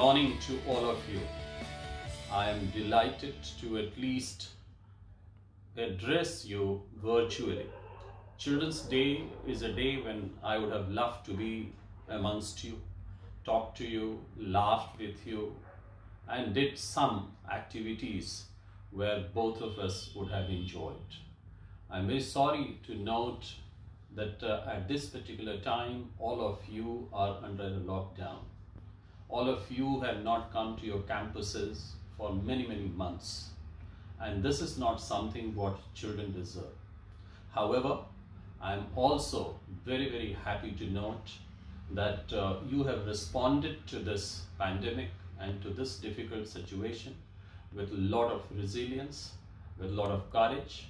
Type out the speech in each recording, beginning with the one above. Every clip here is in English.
morning to all of you. I am delighted to at least address you virtually. Children's Day is a day when I would have loved to be amongst you, talk to you, laughed with you, and did some activities where both of us would have enjoyed. I'm very sorry to note that at this particular time, all of you are under a lockdown. All of you have not come to your campuses for many months. And this is not something what children deserve. However, I'm also very happy to note that you have responded to this pandemic and to this difficult situation with a lot of resilience, with a lot of courage,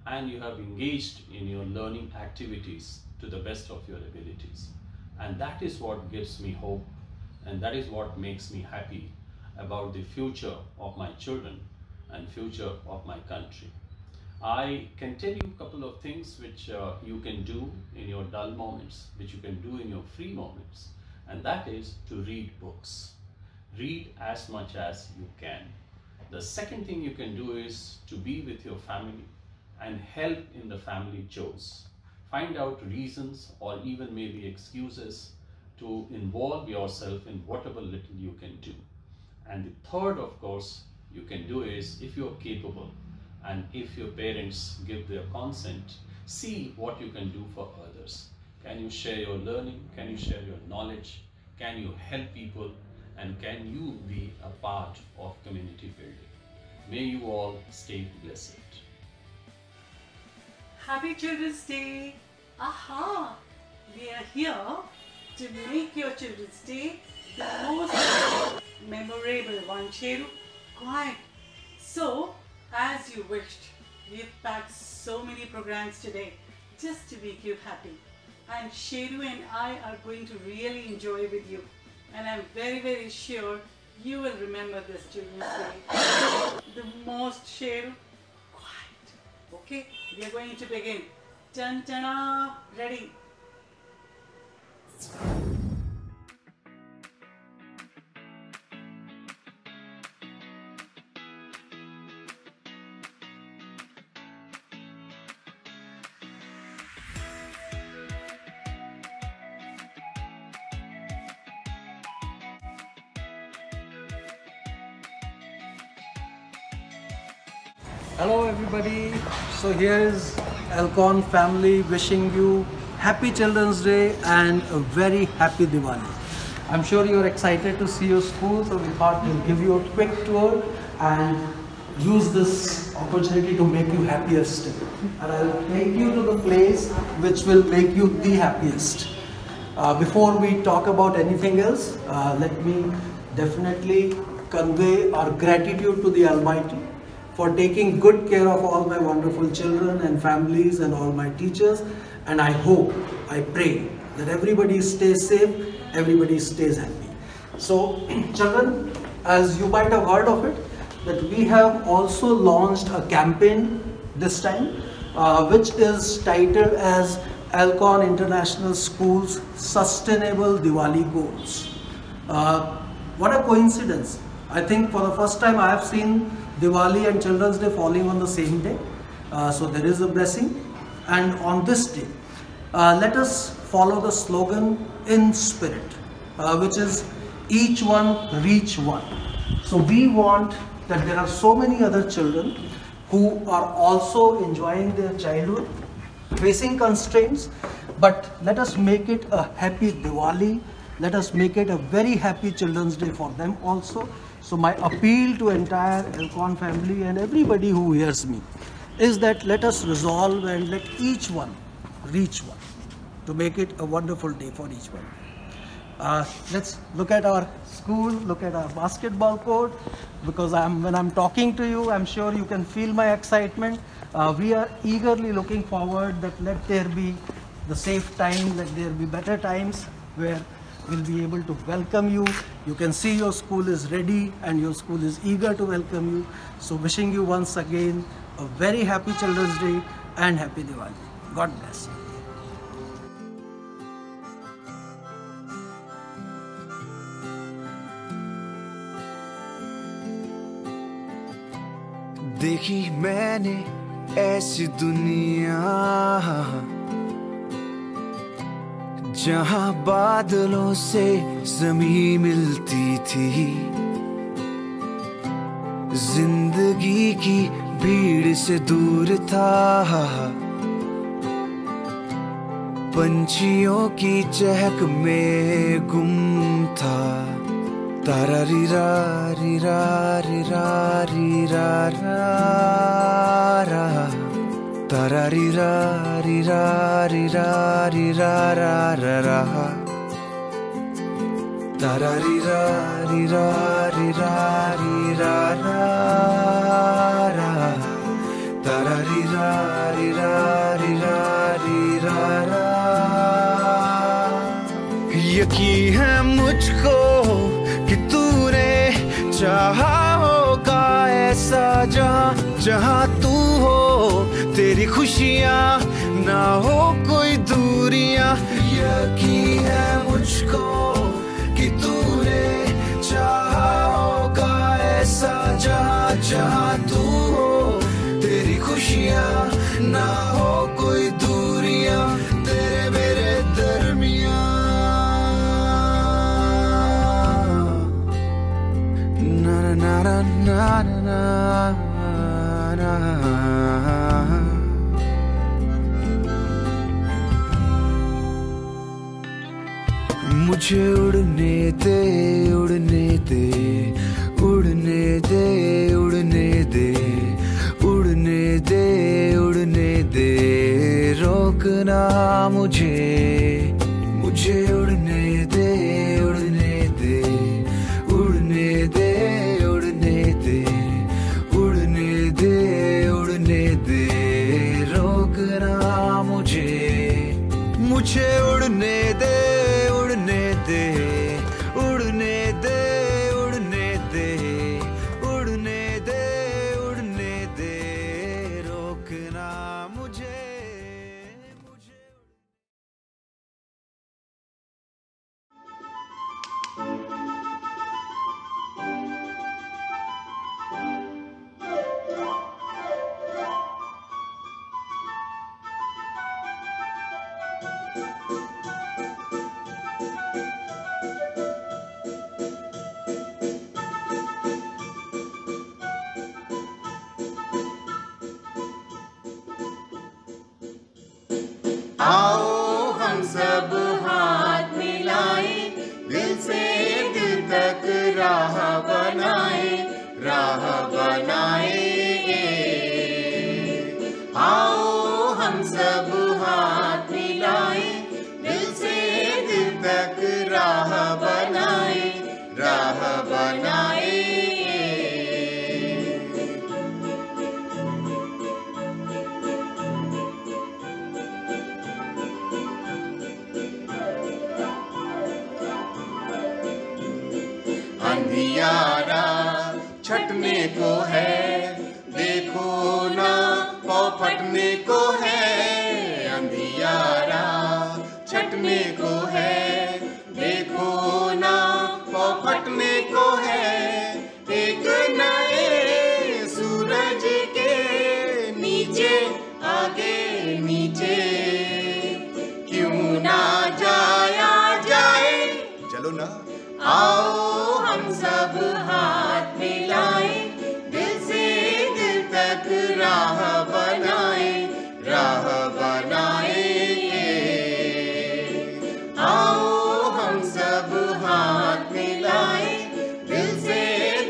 and you have engaged in your learning activities to the best of your abilities. And that is what gives me hope, and that is what makes me happy about the future of my children and future of my country. I can tell you a couple of things which you can do in your dull moments, which you can do in your free moments, and that is to read books. Read as much as you can. The second thing you can do is to be with your family and help in the family chores. Find out reasons or even maybe excuses to involve yourself in whatever little you can do. And the third, of course, you can do is, if you're capable and if your parents give their consent, see what you can do for others. Can you share your learning? Can you share your knowledge? Can you help people? And can you be a part of community building? May you all stay blessed. Happy Children's Day! Aha! We are here to make your Children's Day the most memorable one. Sheru, quiet. So, as you wished, we've packed so many programs today just to make you happy. And Sheru and I are going to really enjoy with you. And I'm very sure you will remember this Children's Day the most. Sheru, quiet. Okay, we are going to begin. Tan-ta-da! Ready? Hello everybody, so here is Alcon family wishing you happy Children's Day and a very happy Diwali. I'm sure you're excited to see your school, so we thought we'll give you a quick tour and use this opportunity to make you happiest. And I'll take you to the place which will make you the happiest. Before we talk about anything else, let me definitely convey our gratitude to the Almighty for taking good care of all my wonderful children and families and all my teachers. And I hope, I pray that everybody stays safe, everybody stays happy. So children, as you might have heard of it, that we have also launched a campaign this time, which is titled as Alcon International School's Sustainable Diwali Goals. What a coincidence. I think for the first time I have seen Diwali and Children's Day falling on the same day. So there is a blessing. And on this day, let us follow the slogan in spirit, which is each one reach one. So we want that there are so many other children who are also enjoying their childhood, facing constraints, but let us make it a happy Diwali. Let us make it a very happy Children's Day for them also. So my appeal to entire Alcon family and everybody who hears me is that let us resolve and let each one reach one to make it a wonderful day for each one. Let's look at our school, look at our basketball court, because when I'm talking to you, I'm sure you can feel my excitement. We are eagerly looking forward that let there be the safe time, let there be better times where we'll be able to welcome you. You can see your school is ready and your school is eager to welcome you. So wishing you once again a very happy Children's Day and happy Diwali. God bless. देखी मैंने ऐसी दुनिया जहां बादलों से ज़मीं मिलती थी, जिंदगी की भीड़ से दूर था, पंछियों की चहक में गुम था। तारा री रा री रा री रा री रा रा रा, तारा री रा री रा री रा री रा रा रा रा, तारा री रा री रा री रा री रा रा रा, तारा री रा री रा री रा री रा रा। यकीन है मुझको कि तूने चाहा होगा ऐसा जहां जहां तू हो, तेरी खुशियां ना हो कोई दूरियां। यकीन है मुझको कि तूने चाहा होगा ऐसा जहां जहां तू हो, तेरी खुशियां ना हो कोई दूरियां तेरे मेरे दरमियां। Na na na na na na। मुझे उड़ने दे उड़ने दे उड़ने दे उड़ने दे उड़ने दे उड़ने दे, रोकना मुझे मुझे उड़ने दे उड़ने दे उड़ने दे उड़ने दे उड़ने दे उड़ने दे, रोकना मुझे मुझे उड़ने दे उड़ने दे उड़ने दे उड़ने दे उड़ने दे उड़ने दे, रोकना मुझे मुझे। आओ हम सब हाथ मिलाएं, दिल से दिल तक राह बनाएं, राह बनाएं। आओ हम सब हाथ मिलाएं, दिल से दिल तक राह बनाएं, राह बनाएं। अंधियारा छटने को है, देखो ना पाँव फटने को है। अंधियारा छटने को है, देखो ना पाँव फटने को है। एक नए सूरज के नीचे आगे नीचे क्यों ना जाया जाए, चलो ना। आओ हम सब हाथ मिलाएं, दिल से दिल तक राह बनाएं, राह बनाएं। आओ हम सब हाथ मिलाएं, दिल से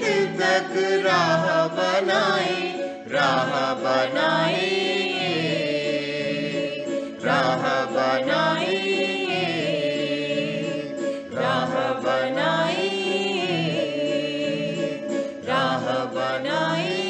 दिल तक राह बनाएं, राह बनाएं, राह बनाएं, राह बनाएं, राह बनाएं,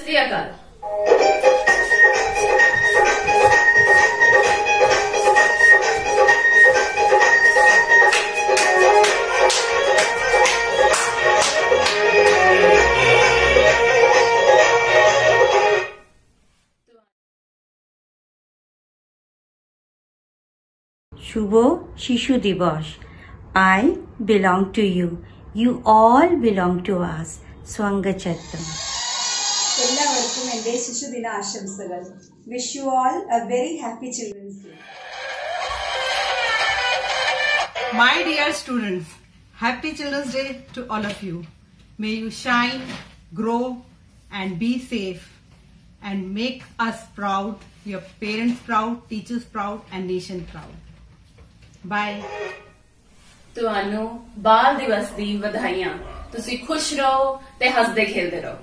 श्री अकाल। Shubho Shishu Divas. I belong to you. You all belong to us. Swangachattam. എല്ലാവർക്കും എൻ്റെ ശിശുദിന ആശംസകൾ. Wish you all a very happy Children's Day. My dear students, happy Children's Day to all of you. May you shine, grow and be safe and make us proud, your parents proud, teachers proud and nation proud. Bye. ਤੁਹਾਨੂੰ ਬਾਲ ਦਿਵਸ ਦੀ ਵਧਾਈਆਂ। ਤੁਸੀਂ ਖੁਸ਼ ਰਹੋ ਤੇ ਹੱਸਦੇ ਖੇਡਦੇ ਰਹੋ।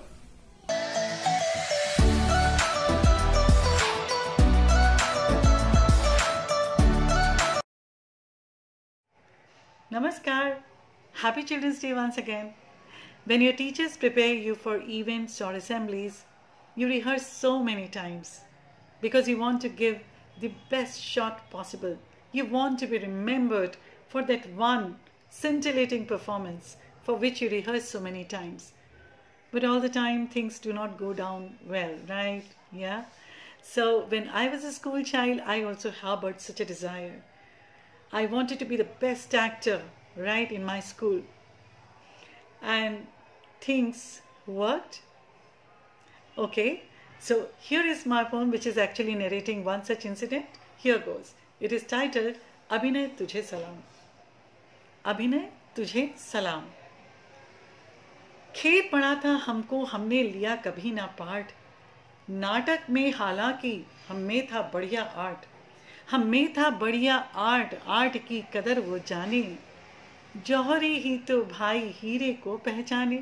Namaskar. Happy Children's Day once again. When your teachers prepare you for events or assemblies, you rehearse so many times because you want to give the best shot possible. You want to be remembered for that one scintillating performance for which you rehearse so many times. But all the time things do not go down well, right? Yeah. So when I was a school child, I also harbored such a desire. I wanted to be the best actor, right, in my school. And things worked. Okay, so here is my poem which is actually narrating one such incident. Here goes. It is titled Abhinay Tujhe Salam. Abhinay Tujhe Salam. खेत पड़ा था हमको, हमने लिया कभी ना part. नाटक में हालांकि हम में था बढ़िया आर्ट, हम में था बढ़िया आर्ट, आर्ट की कदर वो जाने, जौहरी ही तो भाई हीरे को पहचाने।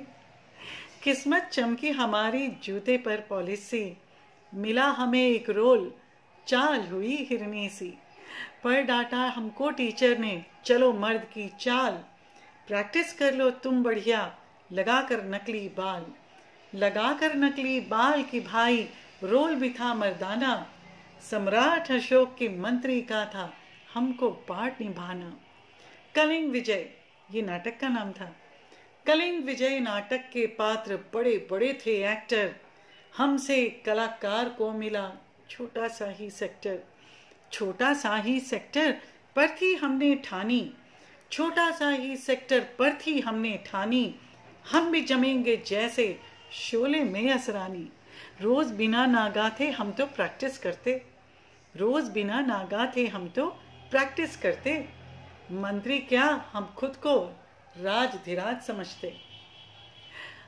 किस्मत चमकी हमारी जूते पर पॉलिश से, मिला हमें एक रोल, चाल हुई हिरनी सी। पर डांटा हमको टीचर ने, चलो मर्द की चाल, प्रैक्टिस कर लो तुम बढ़िया, लगाकर नकली बाल, लगाकर नकली बाल की भाई रोल भी था मर्दाना। सम्राट अशोक के मंत्री का था हमको पार्ट निभाना। कलिंग विजय ये नाटक का नाम था। कलिंग विजय नाटक के पात्र बड़े बड़े थे एक्टर, हमसे कलाकार को मिला छोटा सा ही सेक्टर। छोटा सा ही सेक्टर पर थी हमने ठानी, छोटा सा ही सेक्टर पर थी हमने ठानी, हम भी जमेंगे जैसे शोले में असरानी। रोज बिना नागा थे हम तो प्रैक्टिस करते, रोज बिना नागा थे हम तो प्रैक्टिस करते। मंत्री क्या हम खुद को राजधिराज समझते।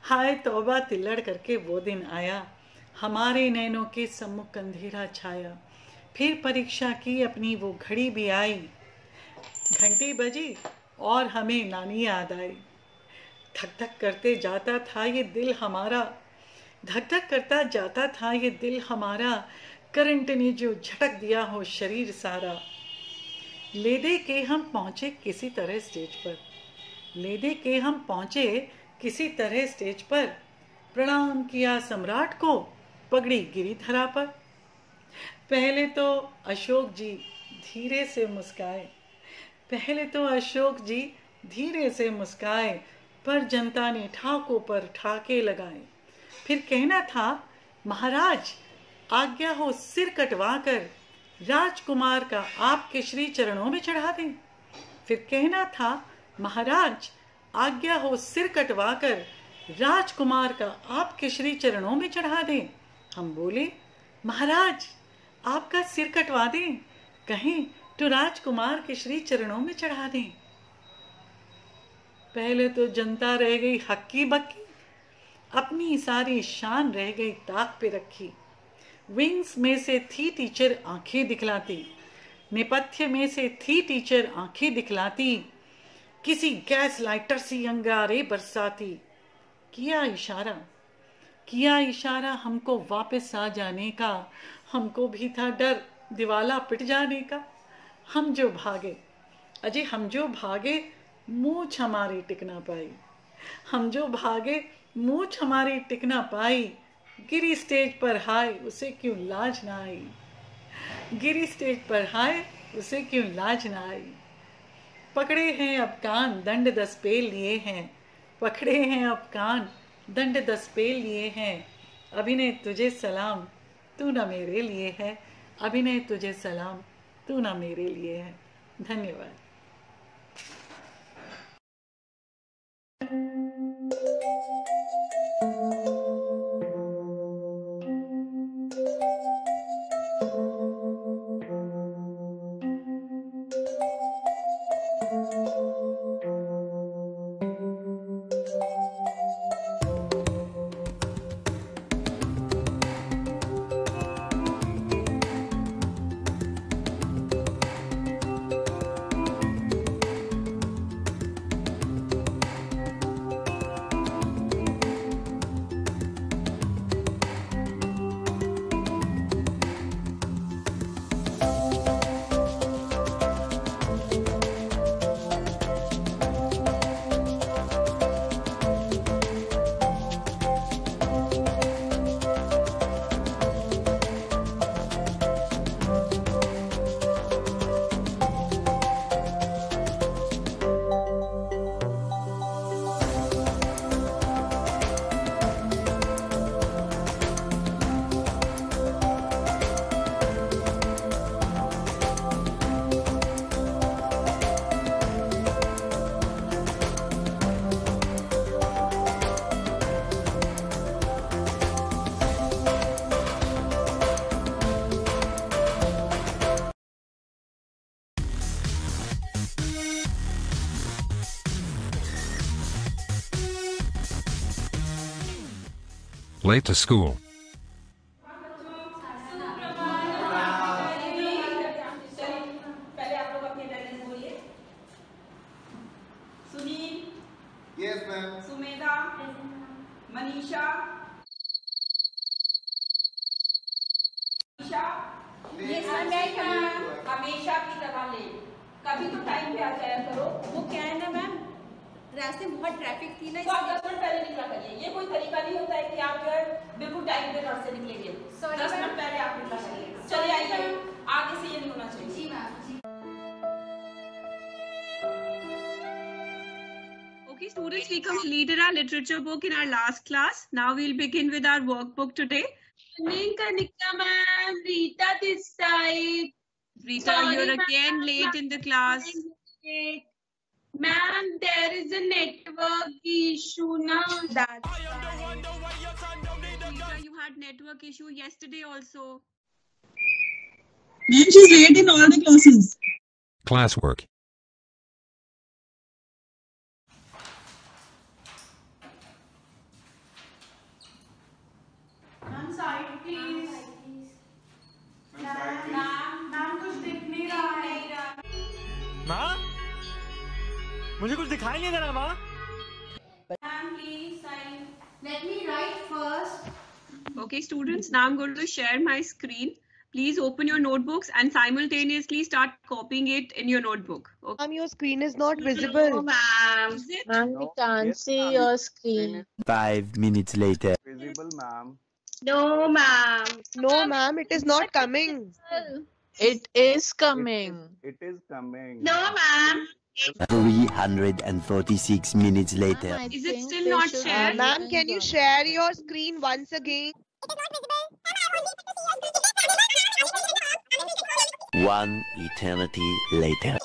हाय तौबा तिल्लड़ करके वो दिन आया, हमारे नैनों के सम्मुख अंधेरा छाया। फिर परीक्षा की अपनी वो घड़ी भी आई, घंटी बजी और हमें नानी याद आई। धक धक करते जाता था ये दिल हमारा, धक धक करता जाता था ये दिल हमारा, करंट ने जो झटक दिया हो शरीर सारा। ले दे के हम पहुँचे किसी तरह स्टेज पर, ले दे के हम पहुँचे किसी तरह स्टेज पर। प्रणाम किया सम्राट को, पगड़ी गिरी धरा पर। पहले तो अशोक जी धीरे से मुस्काए, पहले तो अशोक जी धीरे से मुस्काए, पर जनता ने ठाकों पर ठाके लगाए। फिर कहना था महाराज आज्ञा हो सिर कटवा कर, राजकुमार का आपके श्री चरणों में चढ़ा दें। फिर कहना था महाराज आज्ञा हो सिर कटवा कर, राजकुमार का आपके श्री चरणों में चढ़ा दें। हम बोले महाराज आपका सिर कटवा दें, कहें तो राजकुमार के श्री चरणों में चढ़ा दें। पहले तो जनता रह गई हक्की बक्की, अपनी सारी शान रह गई ताक पे रखी। विंग्स में से थी टीचर आंखें दिखलाती, नेपथ्य में से थी टीचर आंखें दिखलाती, किसी गैस लाइटर सी अंगारे बरसाती। किया इशारा हमको वापस आ जाने का, हमको भी था डर दिवाला पिट जाने का। हम जो भागे, अजय हम जो भागे, मूछ हमारी टिक ना पाई। हम जो भागे मूछ हमारी टिक ना पाई, गिरी स्टेज पर हाय उसे क्यों लाज ना आई, गिरी स्टेज पर हाय उसे क्यों लाज ना आई। पकड़े हैं अब कान दंड 10 पे लिए हैं, पकड़े हैं अब कान दंड 10 पे लिए हैं। अभिनय तुझे सलाम तू ना मेरे लिए है, अभिनय तुझे सलाम तू ना मेरे लिए है। धन्यवाद। Late to school. Yes, ma'am. Sumedha, Manisha, Yes, ma'am. हमेशा की तरह ले, कभी तो टाइम पे आ जाया करो। वो क्या है ना मैम, रास्ते में बहुत ट्रैफिक थी ना, तो आप 10 मिनट पहले निकला करिए। ये कोई तरीका नहीं होता है कि आप जो है बिल्कुल टाइम पे घर से निकलेंगे। 10 मिनट पहले आप निकला करिए। चलिए आइए, आगे से ये नहीं होना चाहिए। जी ma'am. Okay, students, we completed our literature book in our last class. Now we'll begin with our workbook today. Kanika ma'am, Rita this side. Rita, Sorry, you're ma'am. again late in the class. Ma'am, there is a network issue now. That's Rita, you had network issue yesterday also. Ma'am, she's late in all the classes. Classwork. Ma'am side please. Ma'am कुछ दिख नहीं रहा है। माँ, मुझे कुछ दिखाई नहीं दे रहा माँ। Ma'am, please sign. Let me write first. Okay, students, now I'm going to share my screen. Please open your notebooks and simultaneously start copying it in your notebook. Okay. Ma'am, your screen is not visible. No, ma'am. Ma'am, we can't see your screen. 5 minutes later. Visible, ma'am. No, ma'am. No, ma'am, it is not coming. It is coming. It is coming. No, ma'am. 346 minutes later. Is it still not shared? Ma'am, can you share your screen once again? One eternity later.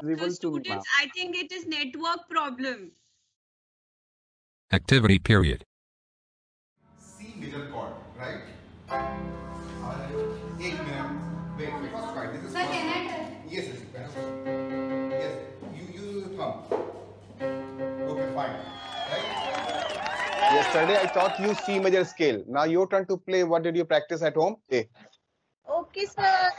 Visible to me, ma'am. Students, I think it is network problem. Activity period. C major chord, right? एक minute. Wait, first try. This is Sir, first. can I try? Yes, yes. You thumb. Okay, fine. Right? Yesterday I taught you C major scale. Now your turn to play. What did you practice at home? A. Okay, sir.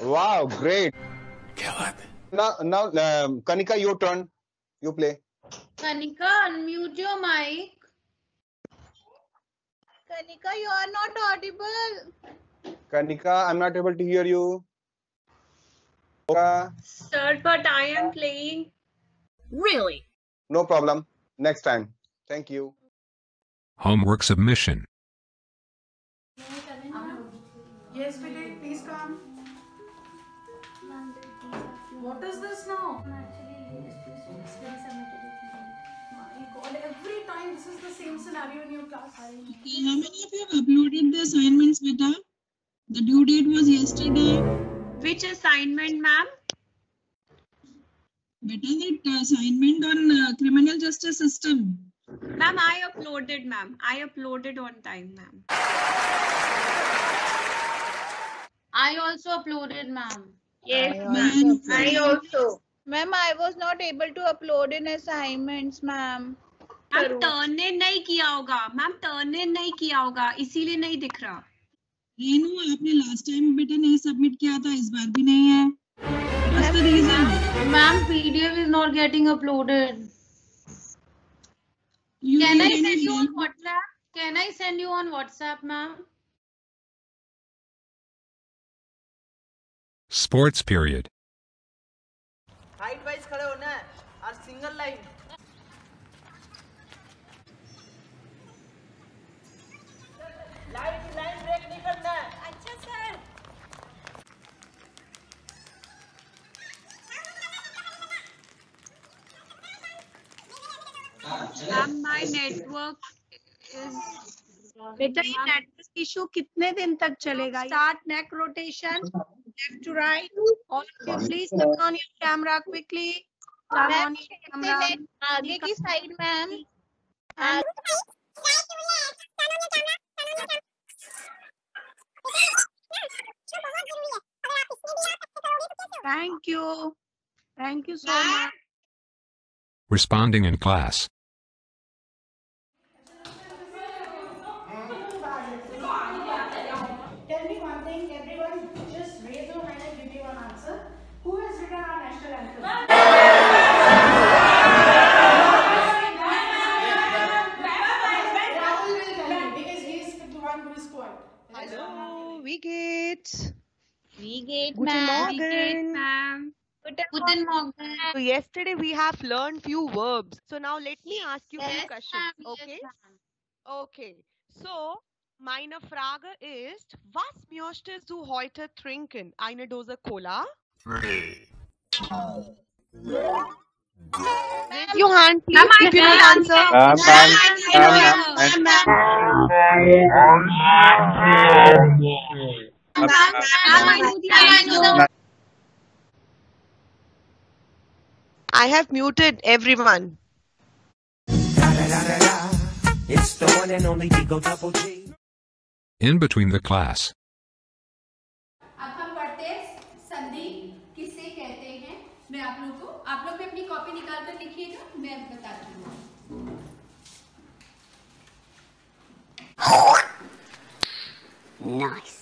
Wow, great. Now, Kanika, your turn. You play. Kanika, unmute your mic. Kanika, you are not audible. Kanika, I'm not able to hear you. Sir, but I am playing. Really? No problem. Next time. Thank you. Homework submission. Yes, Vijay, please come. What is this now? Every time this is the same scenario in your class. How many of you have uploaded the assignments, beta? The due date was yesterday. Which assignment, ma'am? Beta, that assignment on criminal justice system. Ma'am, I uploaded, ma'am. I uploaded on time, ma'am. I also uploaded, ma'am. Yes, ma'am. I also. Ma'am, I was not able to upload in assignments, ma'am. Ma'am turn in नहीं किया होगा, ma'am turn in नहीं किया होगा, इसीलिए नहीं दिख रहा। रेनू, आपने लास्ट टाइम बेटा नहीं सबमिट किया था, इस बार भी नहीं है। What's the reason? Ma'am, PDF is not getting uploaded. Can I send you on WhatsApp? Can I send you on WhatsApp, ma'am? Sports period. Height wise खड़े होना है और सिंगल लाइन। लाइन ब्रेक नहीं करना है। अच्छा sir. Ma'am, my network is. बेटा ये नेटवर्क इशू कितने दिन तक चलेगा? Start neck rotation, left to right. All of you, please turn on your camera quickly. Turn on your camera. आगे की side, ma'am. Thank you. Thank you so much. Responding in class. Tell me one thing, everyone, just raise your hand and give me one answer. Who has written our national anthem? Rahul will tell you because he is the one who is quiet. Hello, Vigit. Vigit, Guten ma'am. Morgen. Ma'am. Guten Morgen. So yesterday we have learned few verbs. So now let me ask you few Yes, questions. ma'am. Okay. Yes, ma'am. Okay. So meine Frage ist, was möchtest du heute trinken? Eine Dose Cola? Raise your hand, please, Ma'am, if you I can can answer. I have muted everyone. It's the one and only Digo Double G. In between the class. अब हम पढ़ते हैं संधि किसे कहते हैं। मैं आप लोग भी अपनी कॉपी निकाल कर लिखिएगा, मैं बताती हूँ। Nice.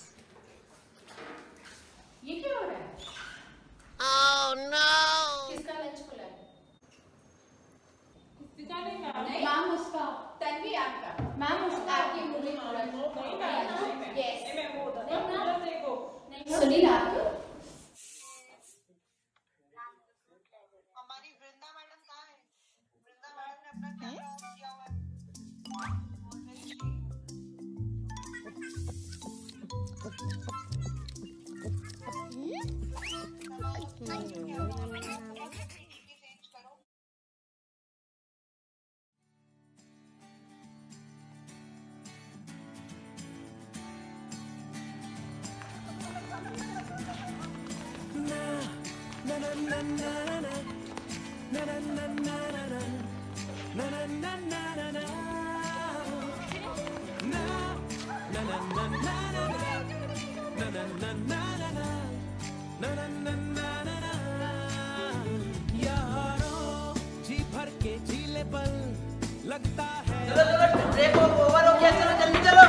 ये क्या हो रहा है? Oh no! किसका लंच खुला है? मैम उसका, तन्वी आपका, मैम उसका आपकी मूवी खुला है। यस। सुनील आप? जी भर के झीले पल लगता है। चलो ब्रेक ओवर हो गया, चलो जल्दी चलो।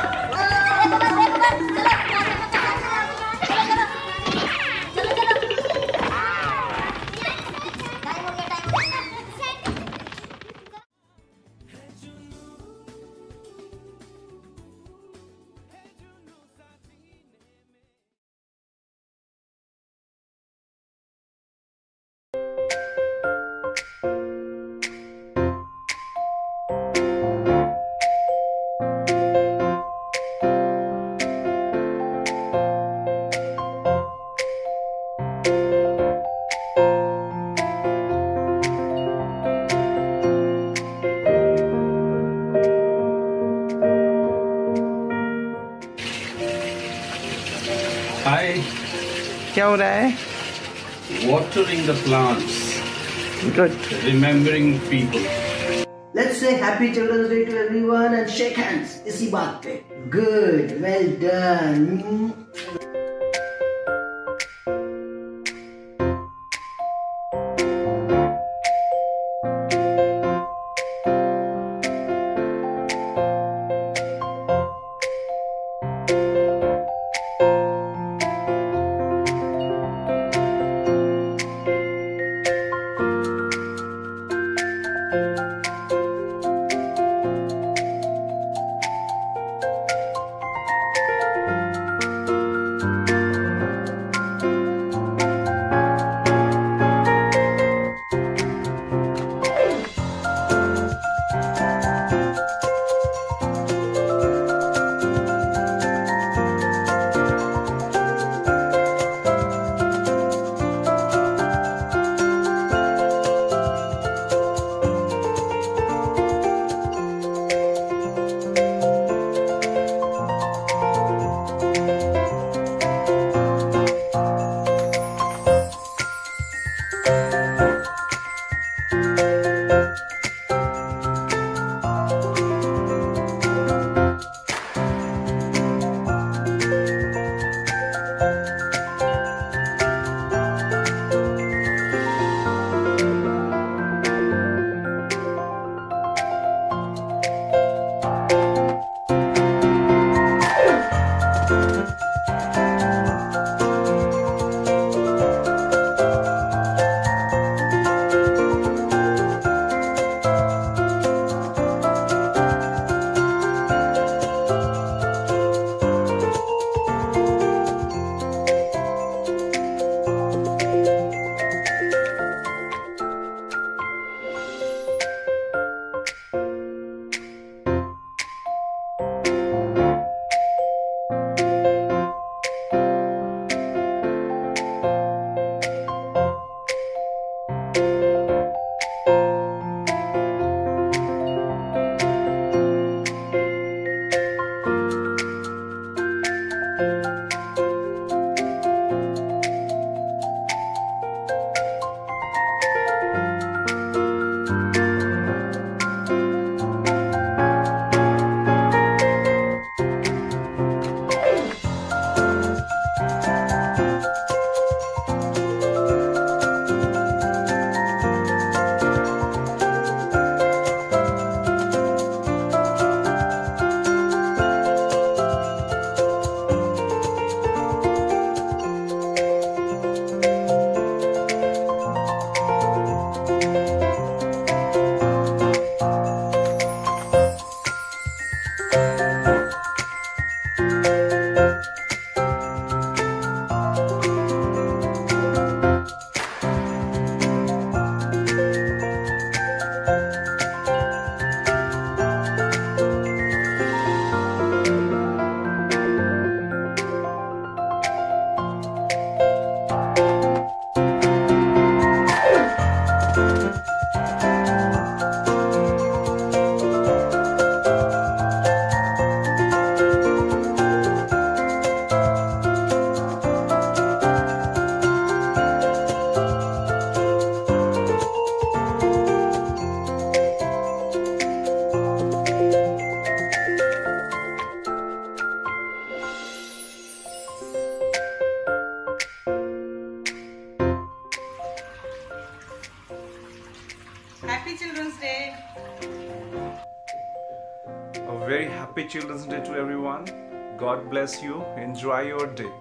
Hi. क्या हो रहा है? Watering the plants. Good. Remembering people. Let's say Happy Children's Day to everyone and shake hands. इसी बात पे. Good. Well done. Happy Children's Day. A very happy Children's Day to everyone. God bless you. Enjoy your day.